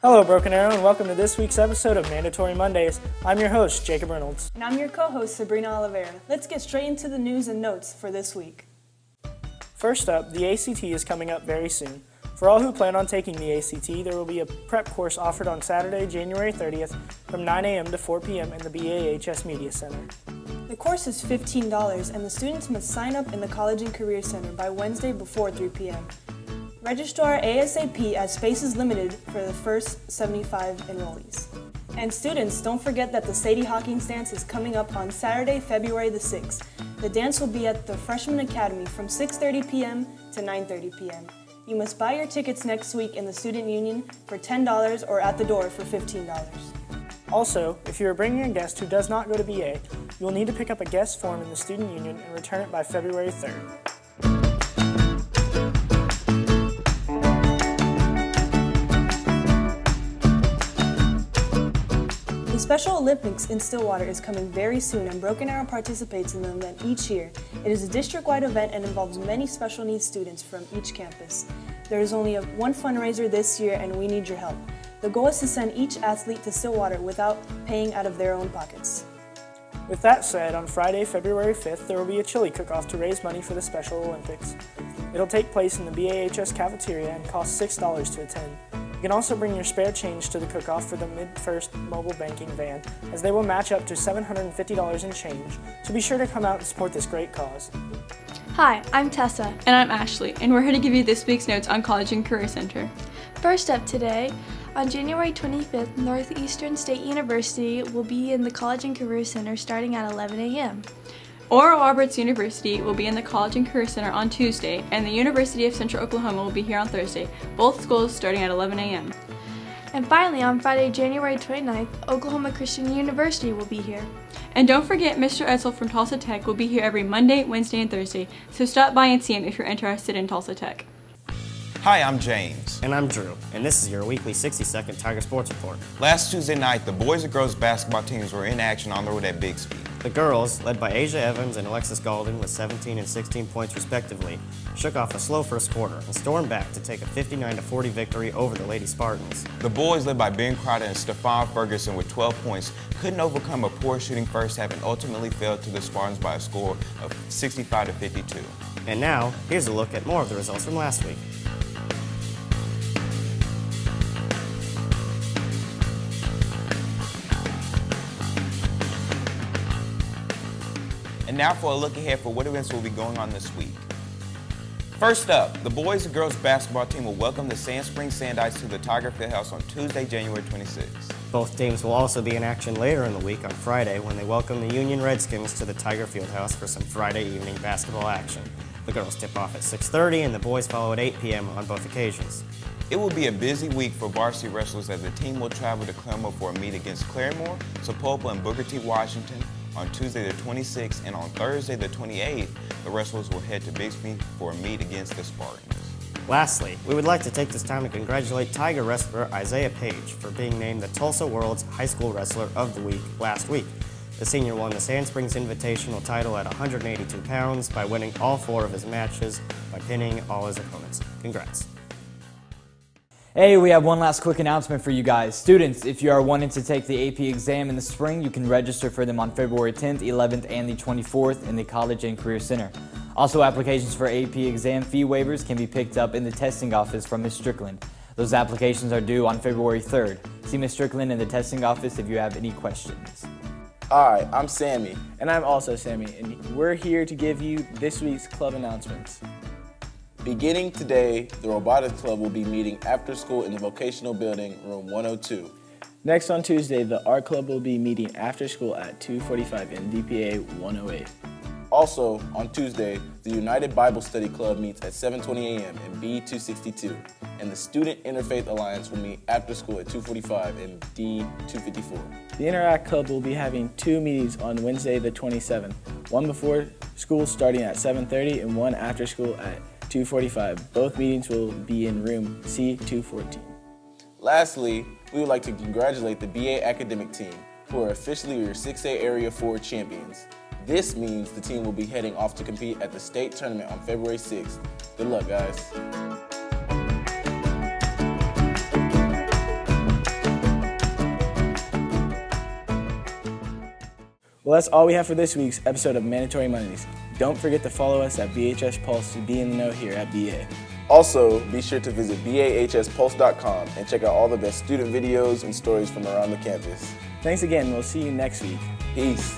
Hello, Broken Arrow, and welcome to this week's episode of Mandatory Mondays. I'm your host, Jacob Reynolds. And I'm your co-host, Sabrina Oliveira. Let's get straight into the news and notes for this week. First up, the ACT is coming up very soon. For all who plan on taking the ACT, there will be a prep course offered on Saturday, January 30th from 9 a.m. to 4 p.m. in the BAHS Media Center. The course is $15, and the students must sign up in the College and Career Center by Wednesday before 3 p.m. Register ASAP as space is limited for the first 75 enrollees. And students, don't forget that the Sadie Hawkins dance is coming up on Saturday, February the 6th. The dance will be at the Freshman Academy from 6:30 p.m. to 9:30 p.m. You must buy your tickets next week in the Student Union for $10 or at the door for $15. Also, if you are bringing a guest who does not go to BA, you will need to pick up a guest form in the Student Union and return it by February 3rd. The Special Olympics in Stillwater is coming very soon, and Broken Arrow participates in the event each year. It is a district-wide event and involves many special needs students from each campus. There is only one fundraiser this year, and we need your help. The goal is to send each athlete to Stillwater without paying out of their own pockets. With that said, on Friday, February 5th, there will be a chili cook-off to raise money for the Special Olympics. It'll take place in the BAHS cafeteria and cost $6 to attend. You can also bring your spare change to the cook-off for the MidFirst mobile banking van, as they will match up to $750 in change, so be sure to come out and support this great cause. Hi, I'm Tessa. And I'm Ashley, and we're here to give you this week's notes on College and Career Center. First up today, on January 25th, Northeastern State University will be in the College and Career Center starting at 11 a.m. Oral Roberts University will be in the College and Career Center on Tuesday, and the University of Central Oklahoma will be here on Thursday, both schools starting at 11 a.m. And finally, on Friday, January 29th, Oklahoma Christian University will be here. And don't forget, Mr. Edsel from Tulsa Tech will be here every Monday, Wednesday, and Thursday, so stop by and see him if you're interested in Tulsa Tech. Hi, I'm James. And I'm Drew, and this is your weekly 60-second Tiger Sports Report. Last Tuesday night, the boys and girls basketball teams were in action on the road at Bixby. The girls, led by Asia Evans and Alexis Golden with 17 and 16 points respectively, shook off a slow first quarter and stormed back to take a 59-40 victory over the Lady Spartans. The boys, led by Ben Crowder and Stephon Ferguson with 12 points, couldn't overcome a poor shooting first half and ultimately fell to the Spartans by a score of 65-52. And now, here's a look at more of the results from last week. And now for a look ahead for what events will be going on this week. First up, the boys and girls basketball team will welcome the Sand Springs Sandites to the Tiger Fieldhouse on Tuesday, January 26th. Both teams will also be in action later in the week on Friday when they welcome the Union Redskins to the Tiger Fieldhouse for some Friday evening basketball action. The girls tip off at 6:30 and the boys follow at 8 p.m. on both occasions. It will be a busy week for varsity wrestlers as the team will travel to Claremore for a meet against Claremore, Sapulpa, and Booker T. Washington on Tuesday the 26th, and on Thursday the 28th, the wrestlers will head to Bixby for a meet against the Spartans. Lastly, we would like to take this time to congratulate Tiger wrestler Isaiah Page for being named the Tulsa World's High School Wrestler of the Week last week. The senior won the Sand Springs Invitational title at 182 pounds by winning all 4 of his matches by pinning all his opponents. Congrats. Hey, we have one last quick announcement for you guys. Students, if you are wanting to take the AP exam in the spring, you can register for them on February 10th, 11th, and the 24th in the College and Career Center. Also, applications for AP exam fee waivers can be picked up in the testing office from Ms. Strickland. Those applications are due on February 3rd. See Ms. Strickland in the testing office if you have any questions. Hi, I'm Sammy. And I'm also Sammy, and we're here to give you this week's club announcements. Beginning today, the Robotics Club will be meeting after school in the Vocational Building, room 102. Next on Tuesday, the Art Club will be meeting after school at 2:45 in DPA 108. Also, on Tuesday, the United Bible Study Club meets at 7:20 a.m. in B262, and the Student Interfaith Alliance will meet after school at 2:45 in D254. The Interact Club will be having 2 meetings on Wednesday the 27th, one before school starting at 7:30 and one after school at 2:45. Both meetings will be in room C214. Lastly, we would like to congratulate the BA academic team, who are officially your 6A Area 4 champions. This means the team will be heading off to compete at the state tournament on February 6th. Good luck, guys. Well, that's all we have for this week's episode of Mandatory Mondays. Don't forget to follow us at BHS Pulse to be in the know here at BA. Also, be sure to visit bahspulse.com and check out all the best student videos and stories from around the campus. Thanks again. We'll see you next week. Peace.